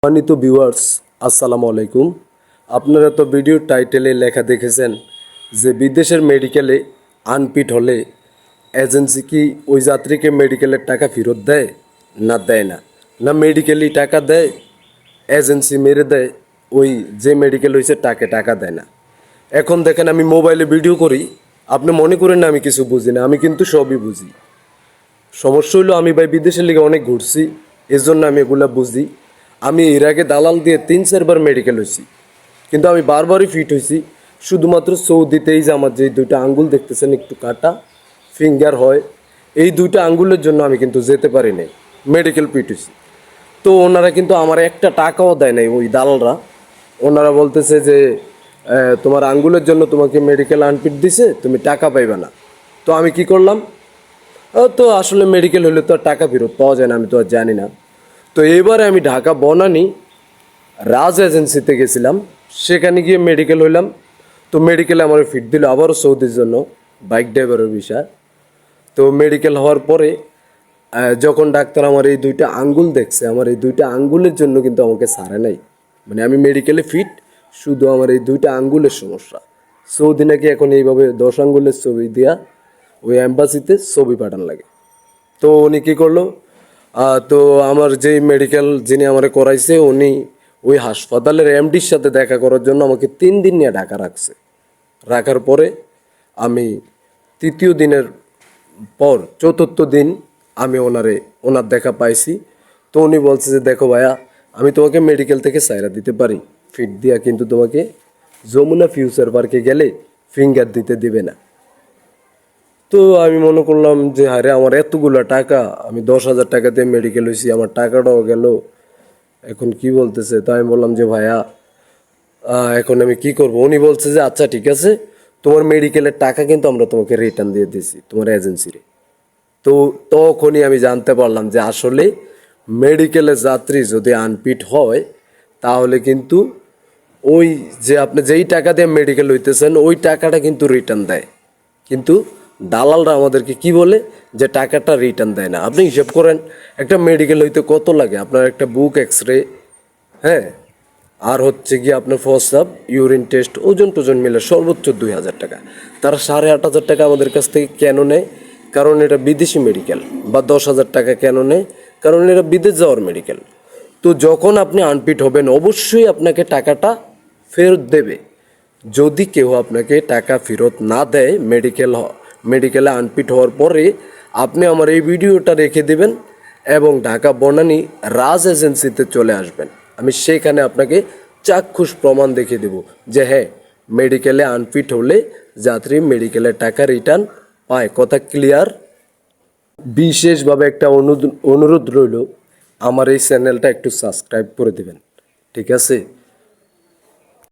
সম্মানিত ভিউয়ার্স, আসসালামু আলাইকুম। আপনারা তো ভিডিওর টাইটেলে লেখা দেখেছেন যে বিদেশের মেডিকেলে আনফিট হলে এজেন্সি কি ওই যাত্রীকে মেডিকেলের টাকা ফেরত দেয় না দেয় না, না মেডিকেলই টাকা দেয়, এজেন্সি মেরে দেয়, ওই যে মেডিকেল হয়েছে তাকে টাকা দেয় না। এখন দেখেন, আমি মোবাইলে ভিডিও করি, আপনি মনে করেন না আমি কিছু বুঝি না, আমি কিন্তু সবই বুঝি। সমস্যা হলো আমি ভাই বিদেশের লিগে অনেক ঘুরছি, এর জন্য আমি এগুলা বুঝি। আমি এর আগে দালাল দিয়ে 3-4 বার মেডিকেল হয়েছি, কিন্তু আমি বারবারই ফিট হয়েছি। শুধুমাত্র সৌদিতেই যে আমার যে দুইটা আঙ্গুল দেখতেছেন একটু কাটা ফিঙ্গার হয়, এই দুইটা আঙ্গুলের জন্য আমি কিন্তু যেতে পারি নাই, মেডিকেল ফিট হয়েছি। তো ওনারা কিন্তু আমার একটা টাকাও দেয় নাই, ওই দালালরা। ওনারা বলতেছে যে তোমার আঙ্গুলের জন্য তোমাকে মেডিকেল আনফিট দিছে, তুমি টাকা পাইবে না। তো আমি কি করলাম, তো আসলে মেডিকেল হলে তো আর টাকা ফেরত পাওয়া যায় না, আমি তো আর জানি না। তো এবারে আমি ঢাকা বনানী রাজ এজেন্সিতে গেছিলাম, সেখানে গিয়ে মেডিকেল হইলাম। তো মেডিকেলে আমার ফিট দিল আবারও সৌদির জন্য, বাইক ড্রাইভারের বিষয়। তো মেডিকেল হওয়ার পরে যখন ডাক্তার আমার এই দুইটা আঙ্গুল দেখছে, আমার এই দুইটা আঙ্গুলের জন্য কিন্তু আমাকে ছাড়ে নাই। মানে আমি মেডিকেলে ফিট, শুধু আমার এই দুইটা আঙ্গুলের সমস্যা। সৌদি নাকি এখন এইভাবে 10 আঙ্গুলের ছবি দেওয়া ওই অ্যাম্বাসিতে ছবি পাঠান লাগে। তো উনি কী করলো, তো আমার যেই মেডিকেল যিনি আমারে করাইছে, উনি ওই হাসপাতালের এমডির সাথে দেখা করার জন্য আমাকে 3 দিন নিয়ে ঢাকা রাখছে। রাখার পরে আমি তৃতীয় দিনের পর চতুর্থ দিন আমি ওনার দেখা পাইছি। তো উনি বলছে যে দেখো ভাইয়া, আমি তোমাকে মেডিকেল থেকে সাইরা দিতে পারি ফিট দিয়া, কিন্তু তোমাকে যমুনা ফিউচার পার্কে গেলে ফিঙ্গার দিতে দিবে না। তো আমি মনে করলাম যে আরে আমার এতগুলো টাকা, আমি 10,000 টাকা দিয়ে মেডিকেল হয়েছি, আমার টাকাটাও গেল, এখন কি বলতেছে। তো আমি বললাম যে ভাইয়া, এখন আমি কি করব। উনি বলছে যে আচ্ছা ঠিক আছে, তোমার মেডিকেলের টাকা কিন্তু আমরা তোমাকে রিটার্ন দিয়ে দিয়েছি তোমার এজেন্সিরে। তো তখনই আমি জানতে পারলাম যে আসলে মেডিকেলের যাত্রী যদি আনফিট হয়, তাহলে কিন্তু ওই যে আপনি যেই টাকা দিয়ে মেডিকেল হইতেছেন ওই টাকাটা কিন্তু রিটার্ন দেয়, কিন্তু দালালরা আমাদেরকে কি বলে যে টাকাটা রিটার্ন দেয় না। আপনি হিসাব করেন, একটা মেডিকেল হইতে কত লাগে আপনার, একটা বুক এক্সরে, হ্যাঁ, আর হচ্ছে কি আপনার প্রস্রাব ইউরিন টেস্ট ওজন টোজন মিলে সর্বোচ্চ 2,000 টাকা। তারা 8,500 টাকা আমাদের কাছ থেকে কেন নেয়? কারণ এটা বিদেশি মেডিকেল। বা 10,000 টাকা কেন নেয়? কারণ এটা বিদেশ যাওয়ার মেডিকেল। তো যখন আপনি আনফিট হবেন অবশ্যই আপনাকে টাকাটা ফেরত দেবে। যদি কেউ আপনাকে টাকা ফেরত না দেয় মেডিকেলে আনফিট হওয়ার পরে, আপনি আমার এই ভিডিওটা রেখে দেবেন এবং ঢাকা বনানী রাজ এজেন্সিতে চলে আসবেন। আমি সেখানে আপনাকে চাক্ষুষ প্রমাণ দেখিয়ে দেব যে হ্যাঁ, মেডিকেলে আনফিট হলে যাত্রী মেডিকেলের টাকা রিটার্ন পায়। কথা ক্লিয়ার? বিশেষভাবে একটা অনুরোধ রইল, আমার এই চ্যানেলটা একটু সাবস্ক্রাইব করে দেবেন, ঠিক আছে?